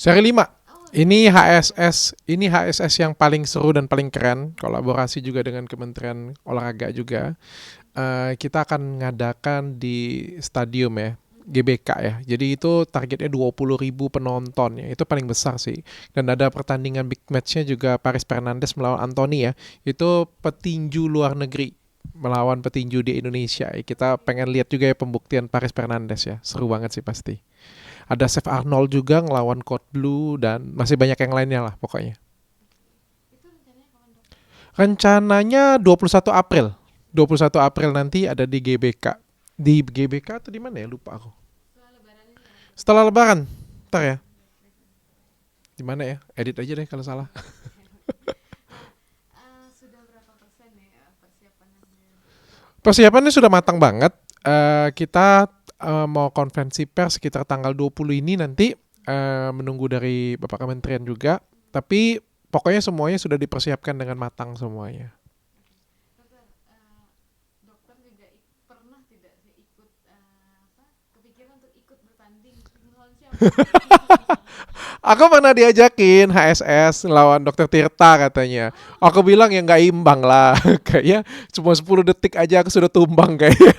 Seri 5. Oh, Ini seri 5 ya. HSS, ini HSS yang paling seru dan paling keren. Kolaborasi juga dengan Kementerian Olahraga juga. Kita akan ngadakan di stadium ya, GBK ya. Jadi itu targetnya 20.000 penonton ya. Itu paling besar sih. Dan ada pertandingan big matchnya juga Paris Fernandes melawan Anthony ya. Itu petinju luar negeri melawan petinju di Indonesia. Kita pengen lihat juga ya pembuktian Paris Fernandes ya. Seru banget sih pasti. Ada Chef Arnold juga ngelawan Code Blue dan masih banyak yang lainnya lah pokoknya. Itu rencananya kapan dok? Rencananya 21 April. 21 April nanti ada di GBK. Di GBK atau di mana ya? Lupa aku. Setelah lebaran ini ya? Setelah Lebaran. Ntar ya. Baik, baik. Di mana ya? Edit aja deh kalau salah. Nah, sudah berapa persen ya persiapannya? Persiapannya sudah matang banget. Kita mau konferensi pers sekitar tanggal 20 ini nanti. Menunggu dari Bapak Kementerian juga. Tapi pokoknya semuanya sudah dipersiapkan dengan matang semuanya. Oke. Dokter, dokter juga pernah tidak sih ikut kepikiran untuk ikut bertanding melawan siapa nih? Aku pernah diajakin HSS lawan Dokter Tirta katanya. Oh, Aku bilang ya nggak imbang lah. Kayaknya cuma 10 detik aja aku sudah tumbang kayaknya.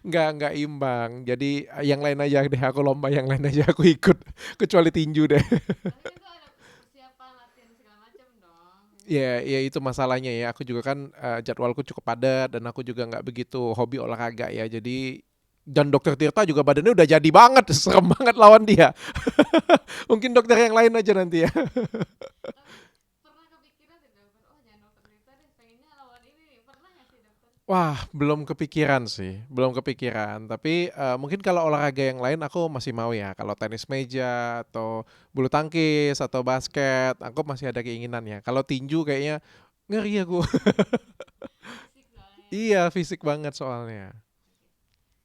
Nggak imbang. Jadi yang lain aja deh. Aku lomba yang lain aja aku ikut. Kecuali tinju deh. tapi kan itu ada persiapan latihan segala macam dong. Ya itu masalahnya ya. Aku juga kan jadwalku cukup padat dan aku juga nggak begitu hobi olahraga ya. Jadi dan Dokter Tirta juga badannya udah jadi banget, serem banget lawan dia. Mungkin dokter yang lain aja nanti ya. Tapi pernah kepikiran tidak dokter? Oh, jangan dokter Rita deh, pengennya lawan ini nih. Pernah nggak sih dokter? Wah, belum kepikiran sih, belum kepikiran. Tapi mungkin kalau olahraga yang lain aku masih mau ya. Kalau tenis meja atau bulu tangkis atau basket, aku masih ada keinginan ya. Kalau tinju kayaknya ngeri aku. Fisik soalnya ya. Iya, fisik banget soalnya.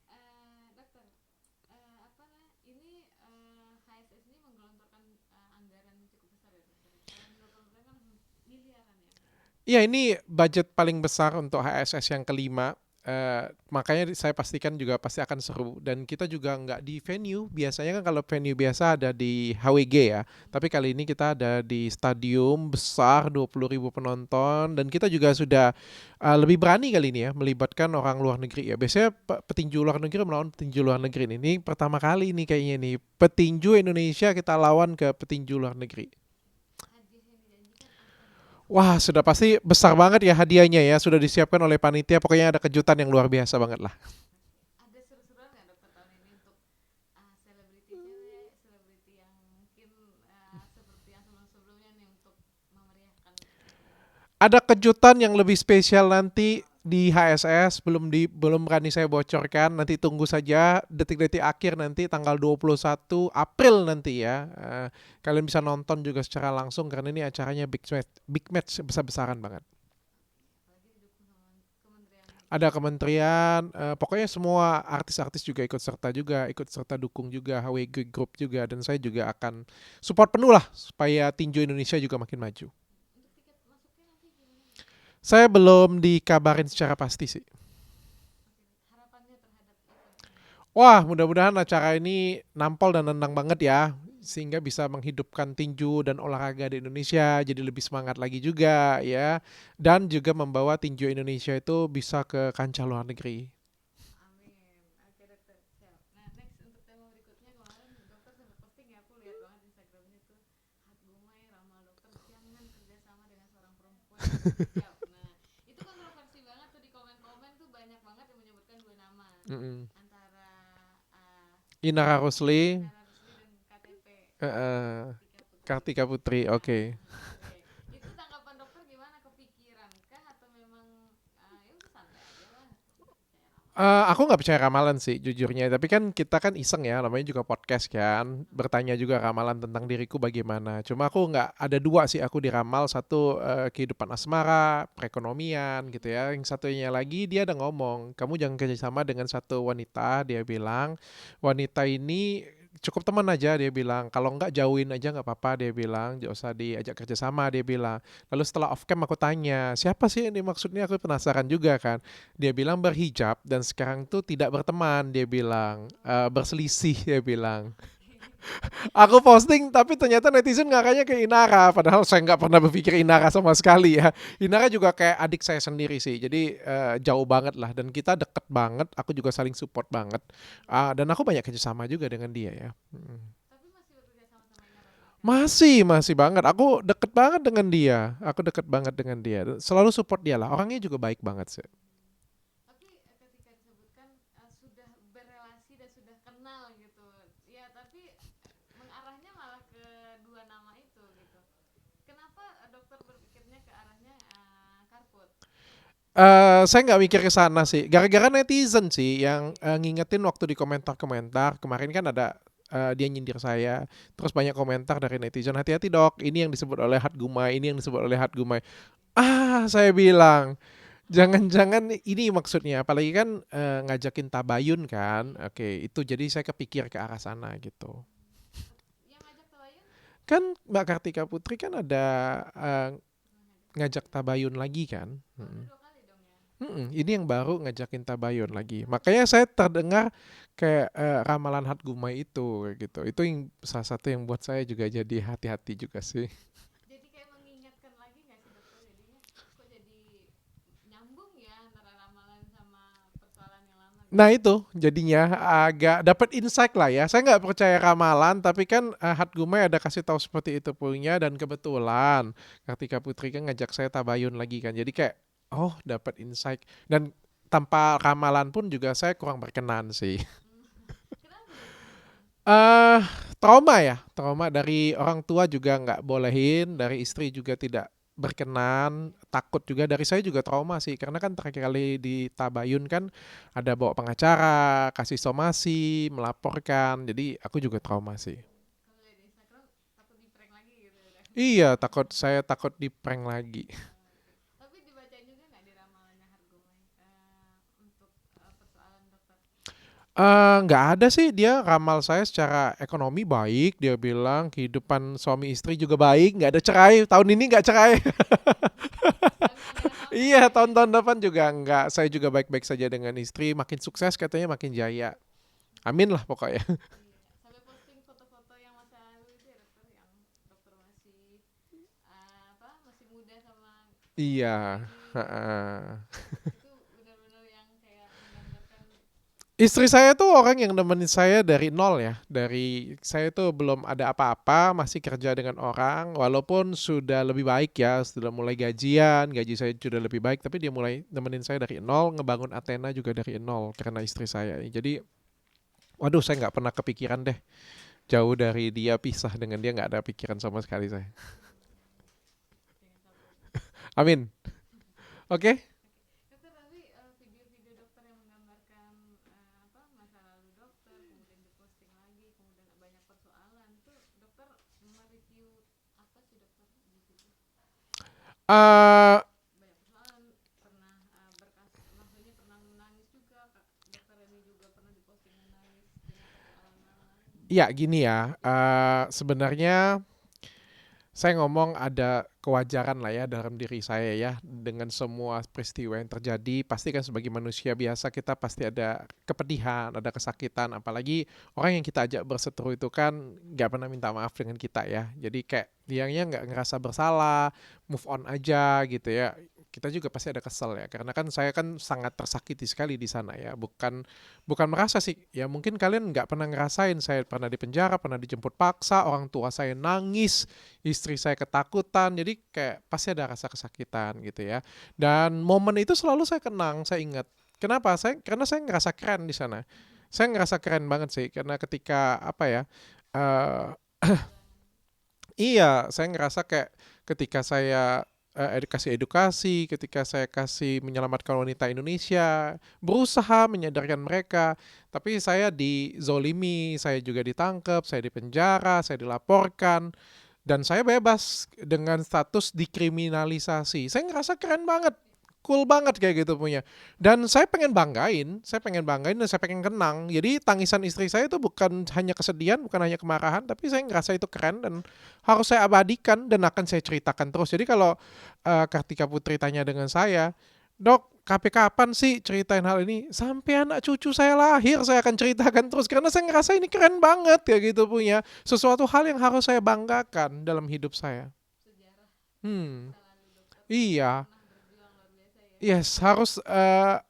Oke. Dokter, apa nah, ini HSS ini menggelontorkan anggaran cukup besar ya dokter. Kalau menurut dokter kan miliaran ya. Iya, ini budget paling besar untuk HSS yang kelima. Makanya saya pastikan juga pasti akan seru. Dan kita juga nggak di venue. Biasanya kan kalau venue biasa ada di HWG ya. Tapi kali ini kita ada di stadium besar 20.000 penonton. Dan kita juga sudah lebih berani kali ini ya melibatkan orang luar negeri ya. Biasanya petinju luar negeri melawan petinju luar negeri. Ini pertama kali ini kayaknya nih. Petinju Indonesia kita lawan ke petinju luar negeri. Hadiah yang dijanjikan apa nih dokter? Wah, sudah pasti besar banget ya hadiahnya ya. Sudah disiapkan oleh panitia. Pokoknya ada kejutan yang luar biasa banget lah. Ada seru-seruan nggak dokter tahun ini untuk selebriti cewek, selebriti yang mungkin seperti yang sebelum-sebelumnya nih untuk memeriahkan event ini? Ada kejutan yang lebih spesial nanti di HSS. Belum berani saya bocorkan. Nanti tunggu saja detik-detik akhir nanti tanggal 21 April nanti ya. Kalian bisa nonton juga secara langsung karena ini acaranya big match besar-besaran banget. Oke, apalagi didukung sama kementerian. Ada kementerian, pokoknya semua artis-artis juga ikut serta dukung juga HWG Group juga dan saya juga akan support penuh lah supaya tinju Indonesia juga makin maju. Untuk tiket masuknya nanti gimana dokter? Saya belum dikabarin secara pasti sih. Oke, harapannya terhadap event ini. Wah, mudah-mudahan acara ini nampol dan nendang banget ya sehingga bisa menghidupkan tinju dan olahraga di Indonesia jadi lebih semangat lagi juga ya dan juga membawa tinju Indonesia itu bisa ke kancah luar negeri. Amin. Oke dokter, siap. Nah next untuk tema berikutnya kemarin dokter sempat posting ya, aku lihat banget Instagramnya tuh Hatgumai ramal dokter jangan kerjasama dengan seorang perempuan yang berhijab. Nah itu kontroversi banget tuh di komen-komen tuh banyak banget yang menyebutkan dua nama Mm-mm. antara uh, Inara Rusli, Inara Rusli dan KTP eh, Kartika Putri. Kartika Putri, oke. Oke, itu tanggapan dokter gimana? Kepikiran kah atau memang ya udah santai aja lah, percaya ramalan? Aku nggak percaya ramalan sih jujurnya, tapi kan kita kan iseng ya, namanya juga podcast kan, bertanya juga ramalan tentang diriku bagaimana. Cuma aku nggak ada dua sih aku diramal, satu kehidupan asmara, perekonomian gitu ya. Yang satunya lagi dia ada ngomong, kamu jangan kerjasama dengan satu wanita, dia bilang wanita ini cukup teman aja dia bilang kalau nggak jauhin aja nggak apa-apa dia bilang gak usah diajak kerjasama dia bilang lalu setelah off cam aku tanya siapa sih ini maksudnya aku penasaran juga kan dia bilang berhijab dan sekarang tuh tidak berteman dia bilang Oh, berselisih dia bilang. Aku posting tapi ternyata netizen ngakaknya ke Inara, padahal saya nggak pernah berpikir Inara sama sekali ya. Inara juga kayak adik saya sendiri sih, jadi jauh banget lah dan kita deket banget. Aku juga saling support banget. Dan aku banyak kerjasama juga dengan dia ya. Tapi masih bekerja sama sama Inara nih sekarang. Masih banget. Aku deket banget dengan dia. Aku deket banget dengan dia. Selalu support dia lah. Orangnya juga baik banget sih. Tapi ketika disebutkan sudah berelasi dan sudah kenal gitu, ya tapi mengarahnya malah ke dua nama itu gitu. Kenapa dokter berpikirnya ke arahnya Karput? Saya nggak mikir ke sana sih. Gara-gara netizen sih yang ngingetin waktu di komentar-komentar. Kemarin kan ada dia nyindir saya. Terus banyak komentar dari netizen. Hati-hati dok, ini yang disebut oleh Hat Gumai, ini yang disebut oleh Hat Gumai. Saya bilang, jangan-jangan ini maksudnya. Apalagi kan ngajakin tabayun kan. Oke, itu jadi saya kepikir ke arah sana gitu. Yang ngajak Tabayun Kan Mbak Kartika Putri kan ada eh, pernah ngajak. ngajak tabayun lagi kan. Oh itu dua kali dong ya. Ini yang baru ngajakin tabayun lagi. Makanya saya terdengar kayak ramalan Hatgumai itu kayak gitu. Itu yang salah satu yang buat saya juga jadi hati-hati juga sih. Jadi kayak mengingatkan lagi nggak sih dokter jadinya kok jadi nyambung ya antara ramalan sama persoalan yang lama gitu. Nah itu jadinya agak dapat insight lah ya. Saya nggak percaya ramalan, tapi kan Hatgumai ada kasih tahu seperti itu punya dan kebetulan Kartika Putri kan ngajak saya tabayun lagi kan. Jadi kayak oh dapat insight dan tanpa ramalan pun juga saya kurang berkenan sih. Kenapa jadi kurang berkenan? eh Trauma ya, trauma dari orang tua juga nggak bolehin, dari istri juga tidak berkenan, takut juga dari saya juga trauma sih, karena kan terakhir kali di Tabayun kan ada bawa pengacara, kasih somasi, melaporkan, jadi aku juga trauma sih. Kalau lihat di Instagram takut di prank lagi gitu udah. Iya, saya takut di prank lagi. Gitu. Tapi dibacain juga nggak di ramalannya Hargomai untuk persoalan dokter. Nggak ada sih, dia ramal saya secara ekonomi baik, dia bilang kehidupan suami istri juga baik, nggak ada cerai, tahun ini nggak cerai. Tahun ini ada yang hamil Iya, katanya. tahun-tahun depan juga enggak. Saya juga baik-baik saja dengan istri. Makin sukses katanya makin jaya. Amin lah pokoknya. Iya, sampai posting foto-foto yang masa lalu itu ya dokter yang dokter masih masih muda sama istri Iya. lagi gitu. Heeh. Itu benar-benar yang kayak menggambarkan. Istri saya tuh orang yang nemenin saya dari nol ya. Dari saya tuh belum ada apa-apa, masih kerja dengan orang. Walaupun sudah lebih baik ya, sudah mulai gajian, gaji saya sudah lebih baik. Tapi dia mulai nemenin saya dari nol, ngebangun Athena juga dari nol karena istri saya. Jadi, waduh saya nggak pernah kepikiran deh. Jauh dari dia, pisah dengan dia nggak ada pikiran sama sekali saya. Jangan sampai. Amin. Oke. Oke, dokter tapi video-video dokter yang menggambarkan masa lalu dokter, kemudian diposting lagi, kemudian banyak persoalan itu dokter mereview apa sih dokter di situ? Eh Banyak persoalan, pernah berkas, maksudnya pernah menangis juga, dokter ini juga pernah diposting menangis dengan persoalan lain. ya gini ya. Sebenarnya saya ngomong ada kewajaran lah ya dalam diri saya ya dengan semua peristiwa yang terjadi. Pasti kan sebagai manusia biasa kita pasti ada kepedihan, ada kesakitan. Apalagi orang yang kita ajak berseteru itu kan nggak pernah minta maaf dengan kita ya. Jadi kayak dianya nggak ngerasa bersalah, move on aja gitu ya. Kita juga pasti ada kesel ya, karena kan saya kan sangat tersakiti sekali di sana ya. Bukan merasa sih, ya mungkin kalian nggak pernah ngerasain. Saya pernah di penjara, pernah dijemput paksa, orang tua saya nangis, istri saya ketakutan, jadi kayak pasti ada rasa kesakitan gitu ya. Dan momen itu selalu saya kenang, saya ingat. Kenapa? Karena saya ngerasa keren di sana. Saya ngerasa keren banget sih, karena ketika apa ya? eh Perjuangan. iya, saya ngerasa kayak ketika saya kasih edukasi, ketika saya kasih menyelamatkan wanita Indonesia, berusaha menyadarkan mereka, tapi saya dizolimi, saya juga ditangkap, saya dipenjara, saya dilaporkan, dan saya bebas dengan status dikriminalisasi. Saya ngerasa keren banget, cool banget kayak gitu punya. Dan saya pengen banggain dan saya pengen kenang. Jadi tangisan istri saya itu bukan hanya kesedihan, bukan hanya kemarahan, tapi saya ngerasa itu keren dan harus saya abadikan dan akan saya ceritakan terus. Jadi kalau Kartika Putri tanya dengan saya, Dok, kapan sih ceritain hal ini? Sampai anak cucu saya lahir saya akan ceritakan terus karena saya ngerasa ini keren banget ya gitu, punya sesuatu hal yang harus saya banggakan dalam hidup saya. sejarah Hmm, masa lalu dokter iya. pernah berjuang luar biasa ya. Yes,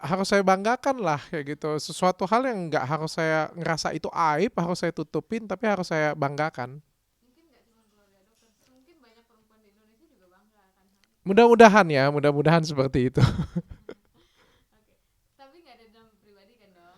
harus saya banggakan lah kayak gitu. Sesuatu hal yang nggak harus saya ngerasa itu aib, harus saya tutupin, tapi harus saya banggakan. Mungkin nggak cuma keluarga dokter, mungkin banyak perempuan di Indonesia juga bangga akan hal itu. Mudah-mudahan ya, mudah-mudahan seperti itu. Oke, tapi nggak ada dendam pribadi kan dok?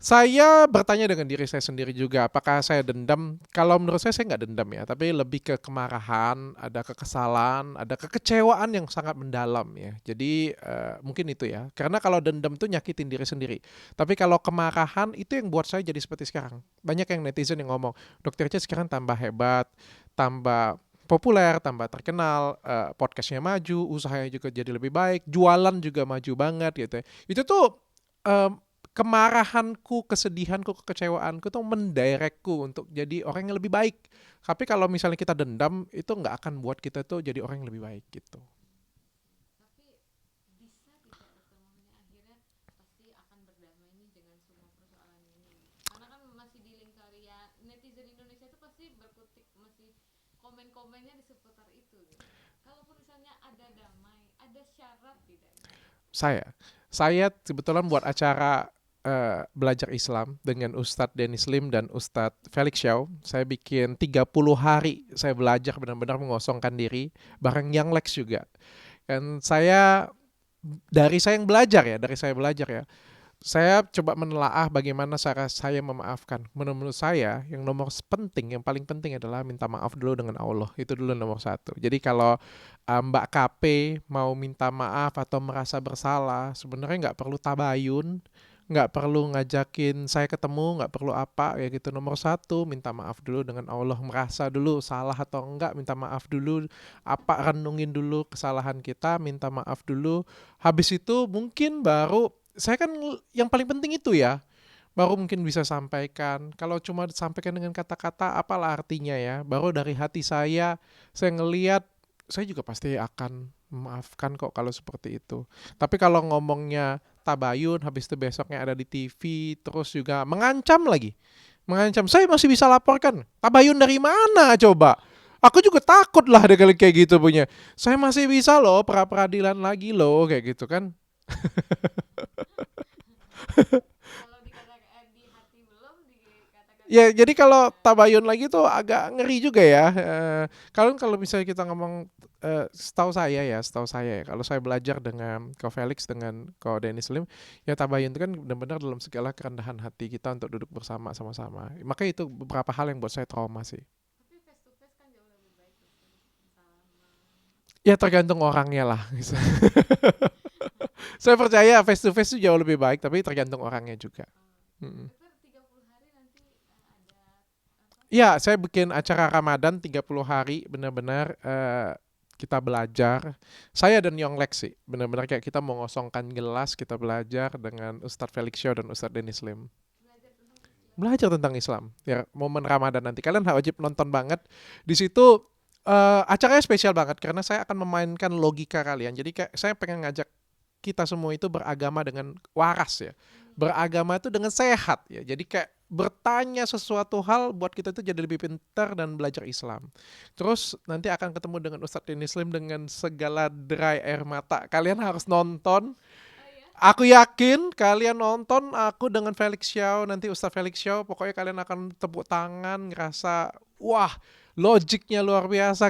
Saya bertanya dengan diri saya sendiri juga, apakah saya dendam? Kalau menurut saya nggak dendam ya, tapi lebih ke kemarahan, ada kekesalan, ada kekecewaan yang sangat mendalam ya. Jadi mungkin itu ya, karena kalau dendam tuh nyakitin diri sendiri. Tapi kalau kemarahan itu yang buat saya jadi seperti sekarang. Banyak yang netizen yang ngomong, Dokter Ece sekarang tambah hebat, tambah populer, tambah terkenal, podcastnya maju, usahanya juga jadi lebih baik, jualan juga maju banget gitu ya. Itu tuh em, kemarahanku, kesedihanku, kekecewaanku tuh mendirectku untuk jadi orang yang lebih baik. Tapi kalau misalnya kita dendam, itu nggak akan buat kita tuh jadi orang yang lebih baik gitu. Tapi bisa tidak dokter, maksudnya akhirnya pasti akan berdamai nih dengan semua persoalan ini. Karena kan masih di lingkari ya, netizen Indonesia itu pasti berkutik, masih komen-komennya di seputar itu gitu. Kalaupun misalnya ada damai, ada syarat tidak nih? Saya kebetulan buat acara belajar Islam dengan Ustadz Dennis Lim dan Ustadz Felix Xiao. Saya bikin 30 hari saya belajar benar-benar mengosongkan diri bareng Yang Lex juga. Dan dari saya belajar ya, saya coba menelaah bagaimana cara saya memaafkan. Menurut saya, yang nomor penting, yang paling penting adalah minta maaf dulu dengan Allah. Itu dulu nomor satu. Jadi kalau Mbak KP mau minta maaf atau merasa bersalah, sebenarnya nggak perlu tabayun, nggak perlu ngajakin saya ketemu, nggak perlu apa ya gitu. Nomor satu, minta maaf dulu dengan Allah. Merasa dulu salah atau enggak, minta maaf dulu. Apa renungin dulu kesalahan kita, minta maaf dulu. Habis itu mungkin baru saya kan yang paling penting itu ya, baru mungkin bisa sampaikan. Kalau cuma disampaikan dengan kata-kata, apalah artinya ya? Baru dari hati saya ngeliat, saya juga pasti akan memaafkan kok kalau seperti itu. Tapi kalau ngomongnya tabayun, habis itu besoknya ada di TV, terus juga mengancam lagi. Mengancam, saya masih bisa laporkan. Tabayun dari mana coba? Aku juga takut lah ada kali kayak gitu punya. Saya masih bisa loh pra-peradilan lagi loh kayak gitu kan. Kalau dikatakan di hati belum dikatakan di Ya, mulut jadi kalau sudah. tabayun lagi tuh agak ngeri juga ya. Kalau kalau misalnya kita ngomong setahu saya ya, kalau saya belajar dengan Ko Felix dengan Ko Dennis Lim, ya tabayun itu kan benar-benar dalam segala kerendahan hati kita untuk duduk bersama sama-sama. Makanya itu beberapa hal yang buat saya trauma sih. Tapi face to face kan jauh lebih baik dokter. Salaman. Ya tergantung orangnya lah. Saya percaya face to face itu jauh lebih baik, tapi tergantung orangnya juga. Mm. Dokter 30 hari nanti ada apa? Ya, saya bikin acara Ramadan 30 hari benar-benar kita belajar. Saya dan Yong Lex sih, benar-benar kayak kita mengosongkan gelas, kita belajar dengan Ustadz Felix Shaw dan Ustadz Dennis Lim. Belajar tentang Islam. Belajar tentang Islam. Ya, momen Ramadan nanti kalian wajib nonton banget. Di situ acaranya spesial banget karena saya akan memainkan logika kalian. Jadi kayak saya pengen ngajak kita semua itu beragama dengan waras ya. Beragama itu dengan sehat ya. Jadi kayak bertanya sesuatu hal buat kita itu jadi lebih pintar dan belajar Islam. Terus nanti akan ketemu dengan Ustadz Dennis Lim dengan segala derai air mata. Kalian harus nonton. Oh ya? Aku yakin kalian nonton aku dengan Felix Xiao, nanti Ustadz Felix Xiao, pokoknya kalian akan tepuk tangan, ngerasa, wah, logiknya luar biasa,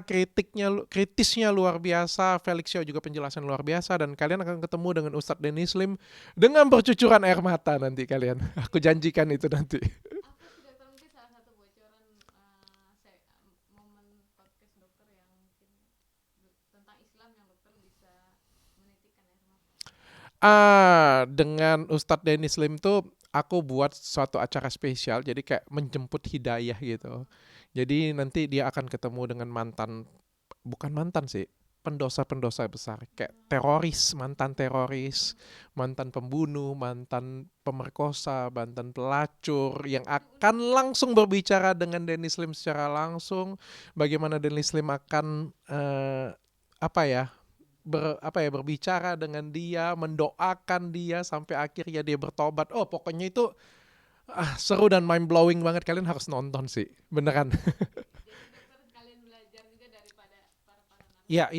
kritisnya luar biasa, Felix Xiao juga penjelasan luar biasa, dan kalian akan ketemu dengan Ustadz Dennis Lim dengan bercucuran air mata nanti kalian. Aku janjikan itu nanti. Apa sih dokter, mungkin salah satu bocoran momen podcast dokter yang mungkin tentang Islam yang dokter bisa menitikkan air mata. Dengan Ustadz Dennis Lim tuh aku buat suatu acara spesial, jadi kayak menjemput hidayah gitu. Jadi nanti dia akan ketemu dengan bukan mantan sih, pendosa-pendosa besar, kayak teroris, mantan pembunuh, mantan pemerkosa, mantan pelacur, yang akan langsung berbicara dengan Dennis Lim secara langsung, bagaimana Dennis Lim akan apa ya, berbicara dengan dia, mendoakan dia sampai akhirnya dia bertobat. Oh, pokoknya itu seru dan mind blowing banget. Kalian harus nonton sih, beneran. Jadi dokter kalian belajar juga daripada para narasumber. Ya,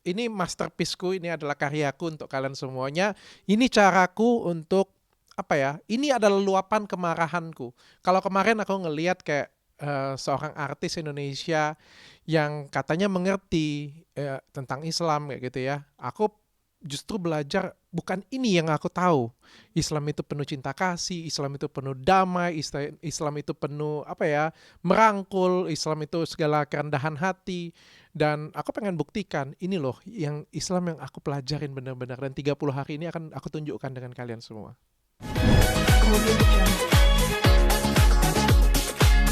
ini masterpiece-ku, ini adalah karyaku untuk kalian semuanya. Ini caraku untuk apa ya? Ini adalah luapan kemarahanku. Kalau kemarin aku ngelihat kayak seorang artis Indonesia yang katanya mengerti tentang Islam kayak gitu ya. Aku justru belajar bukan ini yang aku tahu. Islam itu penuh cinta kasih, Islam itu penuh damai, Islam itu penuh apa ya? Merangkul, Islam itu segala kerendahan hati. Dan aku pengen buktikan ini loh yang Islam yang aku pelajarin benar-benar, dan 30 hari ini akan aku tunjukkan dengan kalian semua.